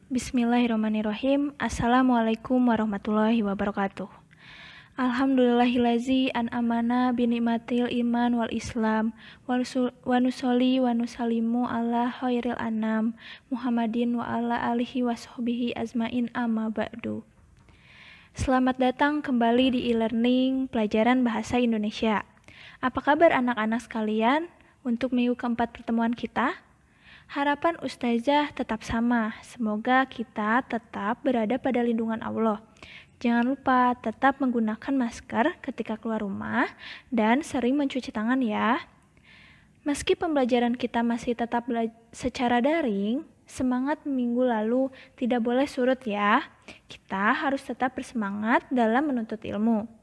Bismillahirrahmanirrahim. Assalamualaikum warahmatullahi wabarakatuh. Alhamdulillahillazi an'amana binikmatil iman wal islam wa nusholli wa nusallimu ala khairil anam Muhammadin wa ala alihi wa sahbihi azmain amma ba'du. Selamat datang kembali di e-learning pelajaran bahasa Indonesia. Apa kabar anak-anak sekalian untuk minggu keempat pertemuan kita? Harapan Ustazah tetap sama, semoga kita tetap berada pada lindungan Allah. Jangan lupa tetap menggunakan masker ketika keluar rumah dan sering mencuci tangan ya. Meski pembelajaran kita masih tetap secara daring, semangat minggu lalu tidak boleh surut ya. Kita harus tetap bersemangat dalam menuntut ilmu.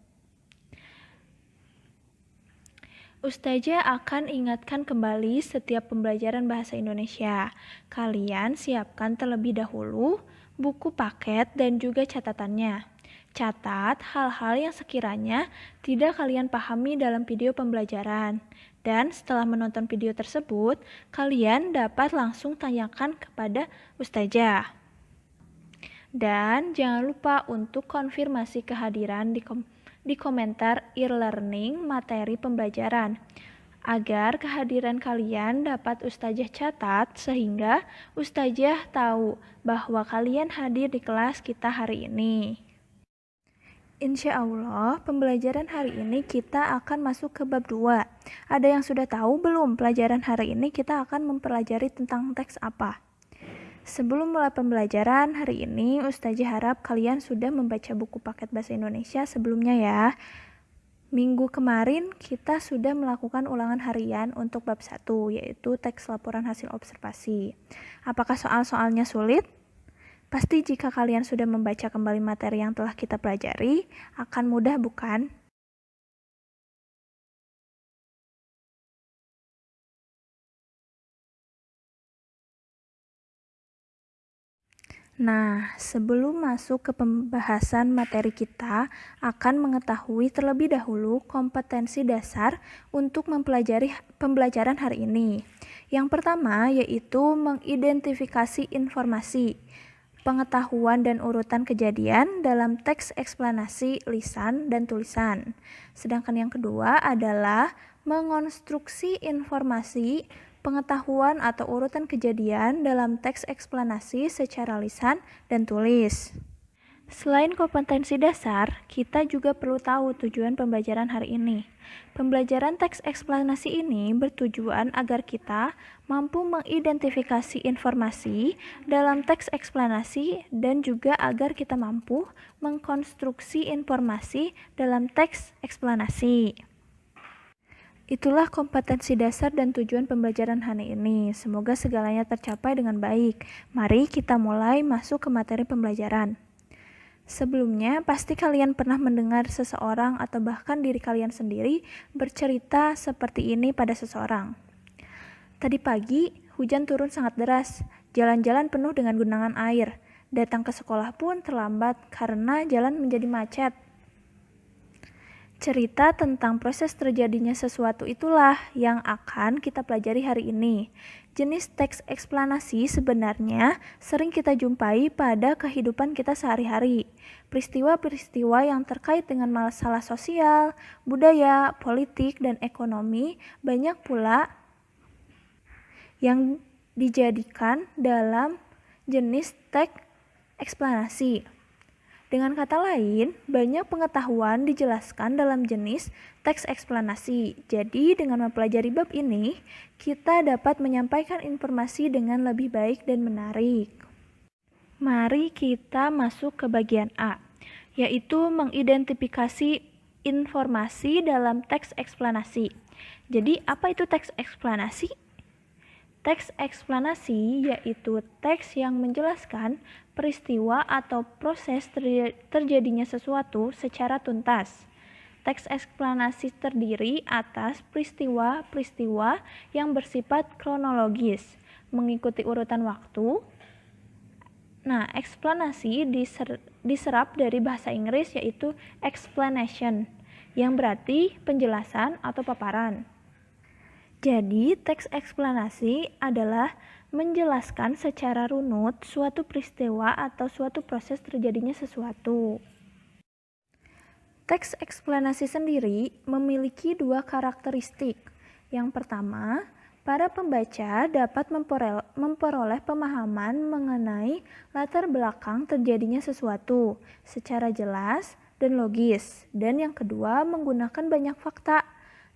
Ustazah akan ingatkan kembali setiap pembelajaran bahasa Indonesia. Kalian siapkan terlebih dahulu buku paket dan juga catatannya. Catat hal-hal yang sekiranya tidak kalian pahami dalam video pembelajaran. Dan setelah menonton video tersebut, kalian dapat langsung tanyakan kepada Ustazah. Dan jangan lupa untuk konfirmasi kehadiran di komentar e-learning materi pembelajaran agar kehadiran kalian dapat Ustazah catat sehingga Ustazah tahu bahwa kalian hadir di kelas kita hari ini. Insya Allah, pembelajaran hari ini kita akan masuk ke bab 2. Ada yang sudah tahu belum pelajaran hari ini kita akan mempelajari tentang teks apa? Sebelum mulai pembelajaran hari ini, Ustazah harap kalian sudah membaca buku paket bahasa Indonesia sebelumnya ya. Minggu kemarin kita sudah melakukan ulangan harian untuk bab 1, yaitu teks laporan hasil observasi. Apakah soal-soalnya sulit? Pasti jika kalian sudah membaca kembali materi yang telah kita pelajari, akan mudah bukan? Nah, sebelum masuk ke pembahasan materi kita, akan mengetahui terlebih dahulu kompetensi dasar untuk mempelajari pembelajaran hari ini. Yang pertama yaitu mengidentifikasi informasi, pengetahuan dan urutan kejadian dalam teks eksplanasi lisan dan tulisan. Sedangkan yang kedua adalah mengonstruksi informasi, pengetahuan atau urutan kejadian dalam teks eksplanasi secara lisan dan tulis. Selain kompetensi dasar, kita juga perlu tahu tujuan pembelajaran hari ini. Pembelajaran teks eksplanasi ini bertujuan agar kita mampu mengidentifikasi informasi dalam teks eksplanasi dan juga agar kita mampu mengkonstruksi informasi dalam teks eksplanasi. Itulah kompetensi dasar dan tujuan pembelajaran hari ini. Semoga segalanya tercapai dengan baik. Mari kita mulai masuk ke materi pembelajaran. Sebelumnya, pasti kalian pernah mendengar seseorang atau bahkan diri kalian sendiri bercerita seperti ini pada seseorang. Tadi pagi, hujan turun sangat deras. Jalan-jalan penuh dengan genangan air. Datang ke sekolah pun terlambat karena jalan menjadi macet. Cerita tentang proses terjadinya sesuatu itulah yang akan kita pelajari hari ini. Jenis teks eksplanasi sebenarnya sering kita jumpai pada kehidupan kita sehari-hari. Peristiwa-peristiwa yang terkait dengan masalah sosial, budaya, politik, dan ekonomi banyak pula yang dijadikan dalam jenis teks eksplanasi. Dengan kata lain, banyak pengetahuan dijelaskan dalam jenis teks eksplanasi. Jadi, dengan mempelajari bab ini, kita dapat menyampaikan informasi dengan lebih baik dan menarik. Mari kita masuk ke bagian A, yaitu mengidentifikasi informasi dalam teks eksplanasi. Jadi, apa itu teks eksplanasi? Teks eksplanasi yaitu teks yang menjelaskan peristiwa atau proses terjadinya sesuatu secara tuntas. Teks eksplanasi terdiri atas peristiwa-peristiwa yang bersifat kronologis, mengikuti urutan waktu. Nah, eksplanasi diserap dari bahasa Inggris yaitu explanation, yang berarti penjelasan atau paparan. Jadi, teks eksplanasi adalah menjelaskan secara runut suatu peristiwa atau suatu proses terjadinya sesuatu. Teks eksplanasi sendiri memiliki dua karakteristik. Yang pertama, para pembaca dapat memperoleh pemahaman mengenai latar belakang terjadinya sesuatu secara jelas dan logis. Dan yang kedua, menggunakan banyak fakta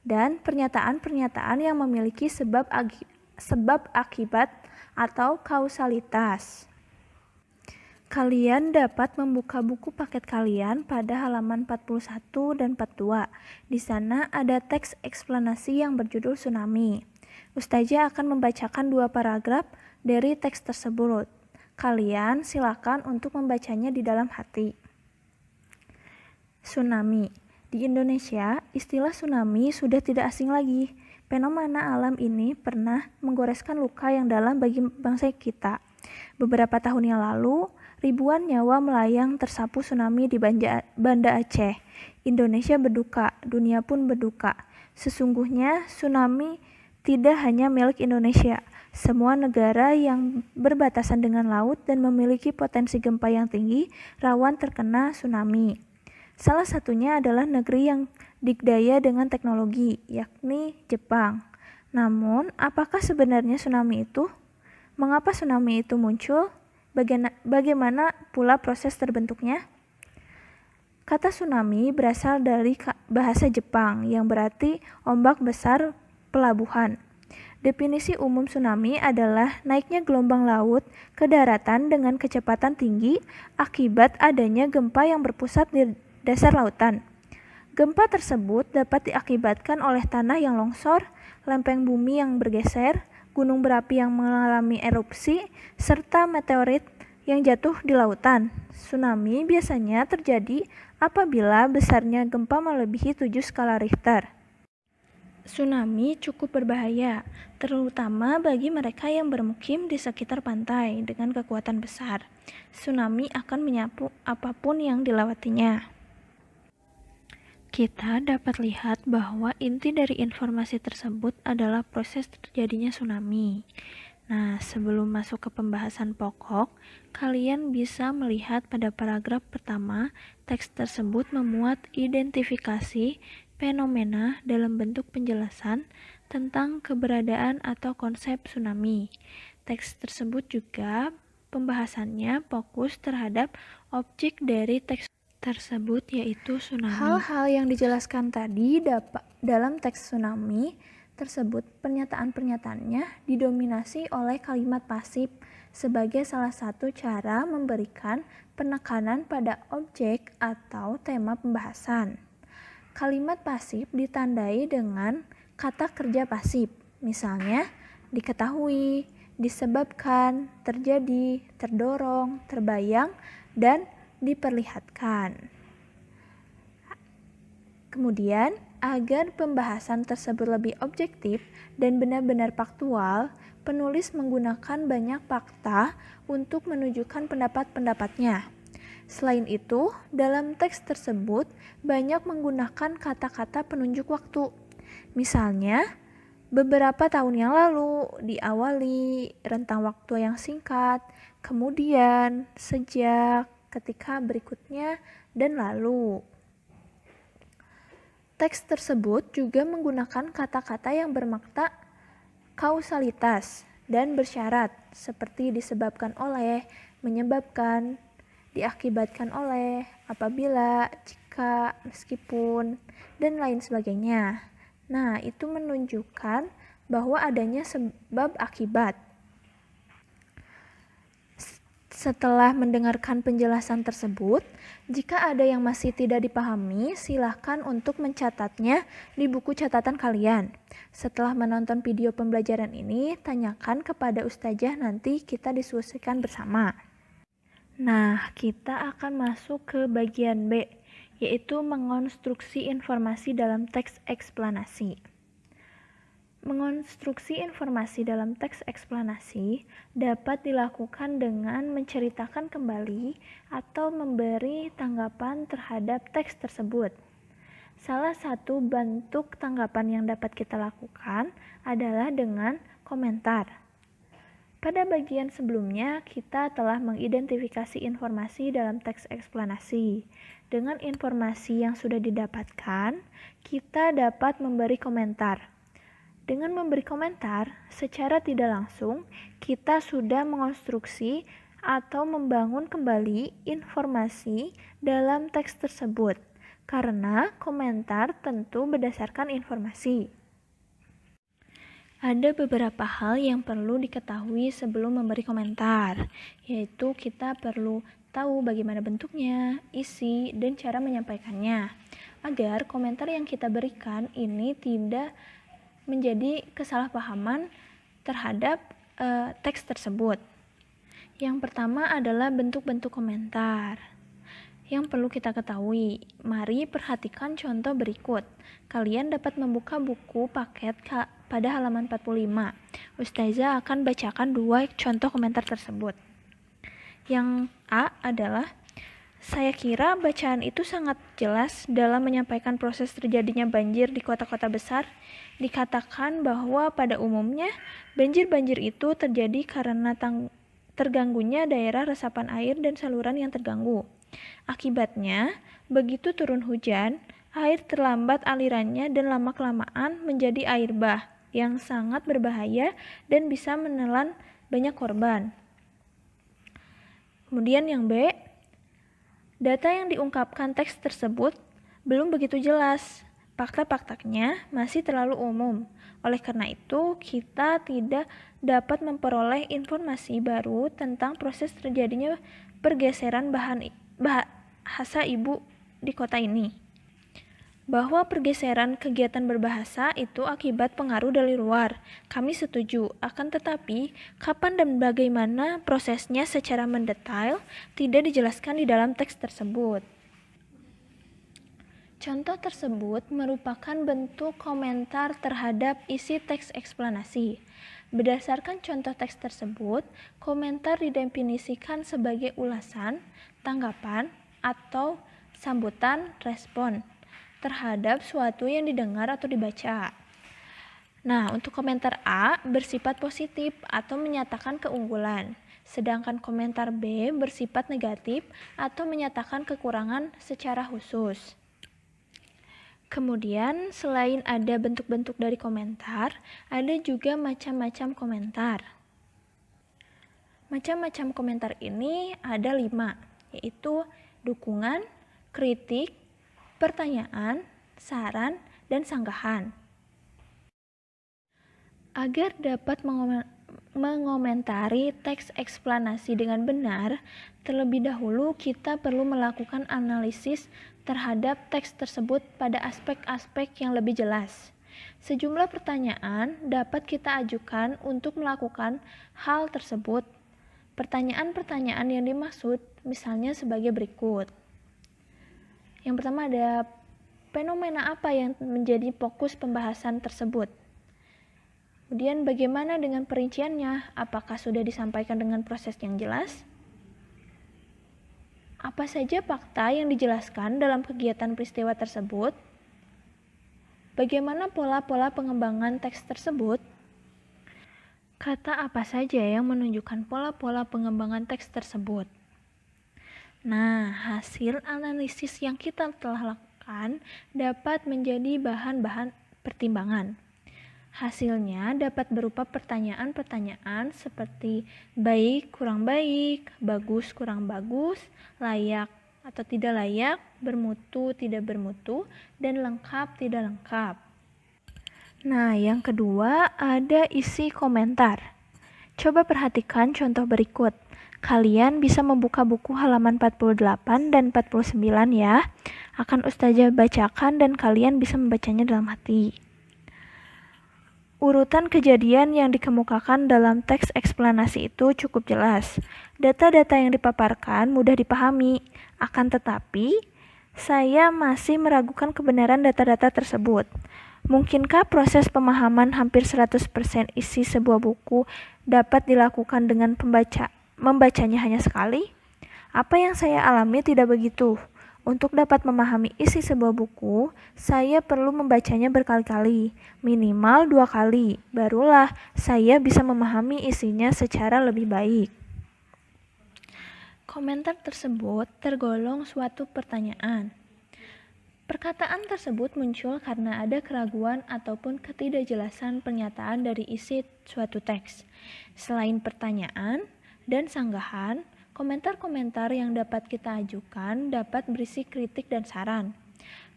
dan pernyataan-pernyataan yang memiliki sebab akibat atau kausalitas. Kalian dapat membuka buku paket kalian pada halaman 41 dan 42. Di sana ada teks eksplanasi yang berjudul Tsunami. Ustazah akan membacakan 2 paragraf dari teks tersebut. Kalian silakan untuk membacanya di dalam hati. Tsunami. Di Indonesia, istilah tsunami sudah tidak asing lagi. Fenomena alam ini pernah menggoreskan luka yang dalam bagi bangsa kita. Beberapa tahun yang lalu, ribuan nyawa melayang tersapu tsunami di Banda Aceh. Indonesia berduka, dunia pun berduka. Sesungguhnya tsunami tidak hanya milik Indonesia. Semua negara yang berbatasan dengan laut dan memiliki potensi gempa yang tinggi rawan terkena tsunami. Salah satunya adalah negeri yang dikdaya dengan teknologi, yakni Jepang. Namun, apakah sebenarnya tsunami itu? Mengapa tsunami itu muncul? Bagaimana pula proses terbentuknya? Kata tsunami berasal dari bahasa Jepang yang berarti ombak besar pelabuhan. Definisi umum tsunami adalah naiknya gelombang laut ke daratan dengan kecepatan tinggi akibat adanya gempa yang berpusat di dasar lautan. Gempa tersebut dapat diakibatkan oleh tanah yang longsor, lempeng bumi yang bergeser, gunung berapi yang mengalami erupsi, serta meteorit yang jatuh di lautan. Tsunami biasanya terjadi apabila besarnya gempa melebihi 7 skala Richter. Tsunami cukup berbahaya, terutama bagi mereka yang bermukim di sekitar pantai dengan kekuatan besar. Tsunami akan menyapu apapun yang dilewatinya. Kita dapat lihat bahwa inti dari informasi tersebut adalah proses terjadinya tsunami. Nah, sebelum masuk ke pembahasan pokok, kalian bisa melihat pada paragraf pertama, teks tersebut memuat identifikasi fenomena dalam bentuk penjelasan tentang keberadaan atau konsep tsunami. Teks tersebut juga pembahasannya fokus terhadap objek dari teks tersebut, yaitu tsunami. Hal-hal yang dijelaskan tadi dalam teks tsunami tersebut, pernyataan-pernyataannya didominasi oleh kalimat pasif sebagai salah satu cara memberikan penekanan pada objek atau tema pembahasan. Kalimat pasif ditandai dengan kata kerja pasif, misalnya diketahui, disebabkan, terjadi, terdorong, terbayang, dan diperlihatkan. Kemudian, agar pembahasan tersebut lebih objektif dan benar-benar faktual, penulis menggunakan banyak fakta untuk menunjukkan pendapat-pendapatnya. Selain itu, dalam teks tersebut banyak menggunakan kata-kata penunjuk waktu. Misalnya, beberapa tahun yang lalu, diawali, rentang waktu yang singkat, kemudian, sejak, ketika berikutnya, dan lalu. Teks tersebut juga menggunakan kata-kata yang bermakna kausalitas dan bersyarat, seperti disebabkan oleh, menyebabkan, diakibatkan oleh, apabila, jika, meskipun, dan lain sebagainya. Nah, itu menunjukkan bahwa adanya sebab akibat. Setelah mendengarkan penjelasan tersebut, jika ada yang masih tidak dipahami, silakan untuk mencatatnya di buku catatan kalian. Setelah menonton video pembelajaran ini, tanyakan kepada ustazah, nanti kita diskusikan bersama. Nah, kita akan masuk ke bagian B, yaitu mengonstruksi informasi dalam teks eksplanasi. Mengonstruksi informasi dalam teks eksplanasi dapat dilakukan dengan menceritakan kembali atau memberi tanggapan terhadap teks tersebut. Salah satu bentuk tanggapan yang dapat kita lakukan adalah dengan komentar. Pada bagian sebelumnya, kita telah mengidentifikasi informasi dalam teks eksplanasi. Dengan informasi yang sudah didapatkan, kita dapat memberi komentar. Dengan memberi komentar, secara tidak langsung, kita sudah mengonstruksi atau membangun kembali informasi dalam teks tersebut, karena komentar tentu berdasarkan informasi. Ada beberapa hal yang perlu diketahui sebelum memberi komentar, yaitu kita perlu tahu bagaimana bentuknya, isi, dan cara menyampaikannya, agar komentar yang kita berikan ini tidak menjadi kesalahpahaman terhadap teks tersebut. Yang pertama adalah bentuk-bentuk komentar. Yang perlu kita ketahui, mari perhatikan contoh berikut. Kalian dapat membuka buku paket pada halaman 45. Ustazah akan bacakan 2 contoh komentar tersebut. Yang A adalah, saya kira bacaan itu sangat jelas dalam menyampaikan proses terjadinya banjir di kota-kota besar. Dikatakan bahwa pada umumnya banjir-banjir itu terjadi karena terganggunya daerah resapan air dan saluran yang terganggu. Akibatnya, begitu turun hujan, air terlambat alirannya dan lama-kelamaan menjadi air bah yang sangat berbahaya dan bisa menelan banyak korban. Kemudian yang B, data yang diungkapkan teks tersebut belum begitu jelas. Fakta-faktanya masih terlalu umum. Oleh karena itu, kita tidak dapat memperoleh informasi baru tentang proses terjadinya pergeseran bahasa ibu di kota ini. Bahwa pergeseran kegiatan berbahasa itu akibat pengaruh dari luar. Kami setuju, akan tetapi kapan dan bagaimana prosesnya secara mendetail tidak dijelaskan di dalam teks tersebut. Contoh tersebut merupakan bentuk komentar terhadap isi teks eksplanasi. Berdasarkan contoh teks tersebut, komentar didefinisikan sebagai ulasan, tanggapan, atau sambutan respon terhadap suatu yang didengar atau dibaca. Nah, untuk komentar A bersifat positif atau menyatakan keunggulan, sedangkan komentar B bersifat negatif atau menyatakan kekurangan secara khusus. Kemudian, selain ada bentuk-bentuk dari komentar, ada juga macam-macam komentar. Macam-macam komentar ini ada 5, yaitu dukungan, kritik, pertanyaan, saran, dan sanggahan. Agar dapat mengomentari teks eksplanasi dengan benar, terlebih dahulu kita perlu melakukan analisis terhadap teks tersebut pada aspek-aspek yang lebih jelas. Sejumlah pertanyaan dapat kita ajukan untuk melakukan hal tersebut. Pertanyaan-pertanyaan yang dimaksud misalnya sebagai berikut. Yang pertama ada, fenomena apa yang menjadi fokus pembahasan tersebut? Kemudian bagaimana dengan perinciannya? Apakah sudah disampaikan dengan proses yang jelas? Apa saja fakta yang dijelaskan dalam kegiatan peristiwa tersebut? Bagaimana pola-pola pengembangan teks tersebut? Kata apa saja yang menunjukkan pola-pola pengembangan teks tersebut? Nah, hasil analisis yang kita telah lakukan dapat menjadi bahan-bahan pertimbangan. Hasilnya dapat berupa pertanyaan-pertanyaan seperti baik, kurang baik, bagus, kurang bagus, layak atau tidak layak, bermutu, tidak bermutu, dan lengkap, tidak lengkap. Nah, yang kedua ada isi komentar. Coba perhatikan contoh berikut. Kalian bisa membuka buku halaman 48 dan 49 ya. Akan Ustazah bacakan dan kalian bisa membacanya dalam hati. Urutan kejadian yang dikemukakan dalam teks eksplanasi itu cukup jelas. Data-data yang dipaparkan mudah dipahami. Akan tetapi, saya masih meragukan kebenaran data-data tersebut. Mungkinkah proses pemahaman hampir 100% isi sebuah buku dapat dilakukan dengan membacanya hanya sekali? Apa yang saya alami tidak begitu. Untuk dapat memahami isi sebuah buku, saya perlu membacanya berkali-kali, minimal 2 kali, barulah saya bisa memahami isinya secara lebih baik. Komentar tersebut tergolong suatu pertanyaan. Perkataan tersebut muncul karena ada keraguan ataupun ketidakjelasan pernyataan dari isi suatu teks. Selain pertanyaan dan sanggahan, komentar-komentar yang dapat kita ajukan dapat berisi kritik dan saran.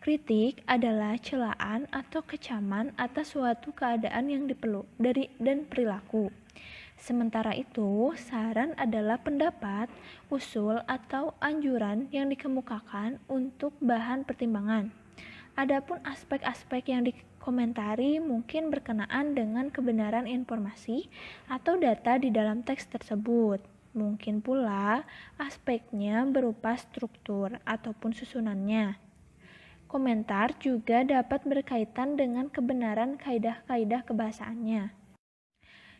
Kritik adalah celaan atau kecaman atas suatu keadaan yang dan perilaku. Sementara itu, saran adalah pendapat, usul, atau anjuran yang dikemukakan untuk bahan pertimbangan. Adapun aspek-aspek yang dikomentari mungkin berkenaan dengan kebenaran informasi atau data di dalam teks tersebut. Mungkin pula aspeknya berupa struktur ataupun susunannya. Komentar juga dapat berkaitan dengan kebenaran kaidah-kaidah kebahasaannya.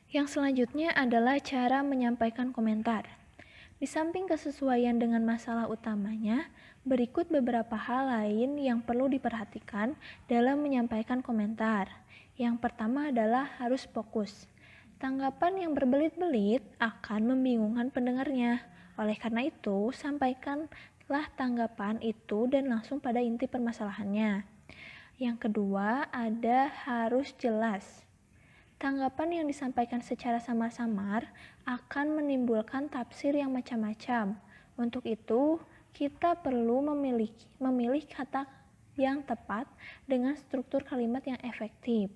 Yang selanjutnya adalah cara menyampaikan komentar. Di samping kesesuaian dengan masalah utamanya, berikut beberapa hal lain yang perlu diperhatikan dalam menyampaikan komentar. Yang pertama adalah harus fokus. Tanggapan yang berbelit-belit akan membingungkan pendengarnya. Oleh karena itu, sampaikanlah tanggapan itu dan langsung pada inti permasalahannya. Yang kedua, harus jelas. Tanggapan yang disampaikan secara samar-samar akan menimbulkan tafsir yang macam-macam. Untuk itu, kita perlu memilih kata yang tepat dengan struktur kalimat yang efektif.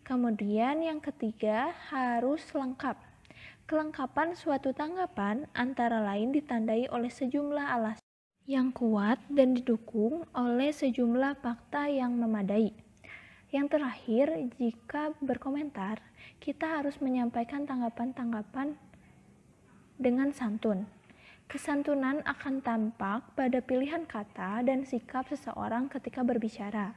Kemudian yang ketiga, harus lengkap. Kelengkapan suatu tanggapan antara lain ditandai oleh sejumlah alasan yang kuat dan didukung oleh sejumlah fakta yang memadai. Yang terakhir, jika berkomentar, kita harus menyampaikan tanggapan-tanggapan dengan santun. Kesantunan akan tampak pada pilihan kata dan sikap seseorang ketika berbicara.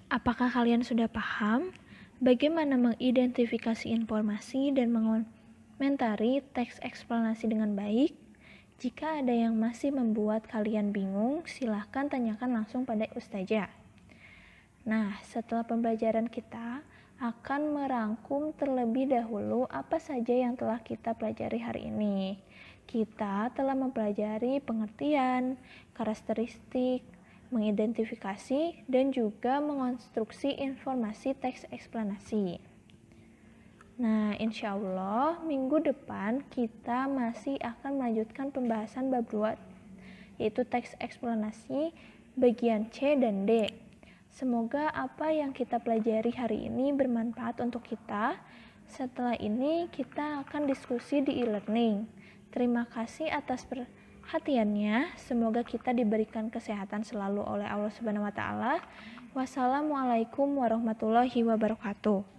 Apakah kalian sudah paham bagaimana mengidentifikasi informasi dan mengomentari teks eksplanasi dengan baik? Jika ada yang masih membuat kalian bingung, silahkan tanyakan langsung pada Ustazah. Nah, setelah pembelajaran kita akan merangkum terlebih dahulu apa saja yang telah kita pelajari hari ini. Kita telah mempelajari pengertian, karakteristik, mengidentifikasi, dan juga mengonstruksi informasi teks eksplanasi. Nah, insya Allah minggu depan kita masih akan melanjutkan pembahasan bab 2, yaitu teks eksplanasi bagian C dan D. Semoga apa yang kita pelajari hari ini bermanfaat untuk kita. Setelah ini kita akan diskusi di e-learning. Terima kasih atas perhatiannya. Semoga kita diberikan kesehatan selalu oleh Allah Subhanahu wa taala. Wassalamualaikum warahmatullahi wabarakatuh.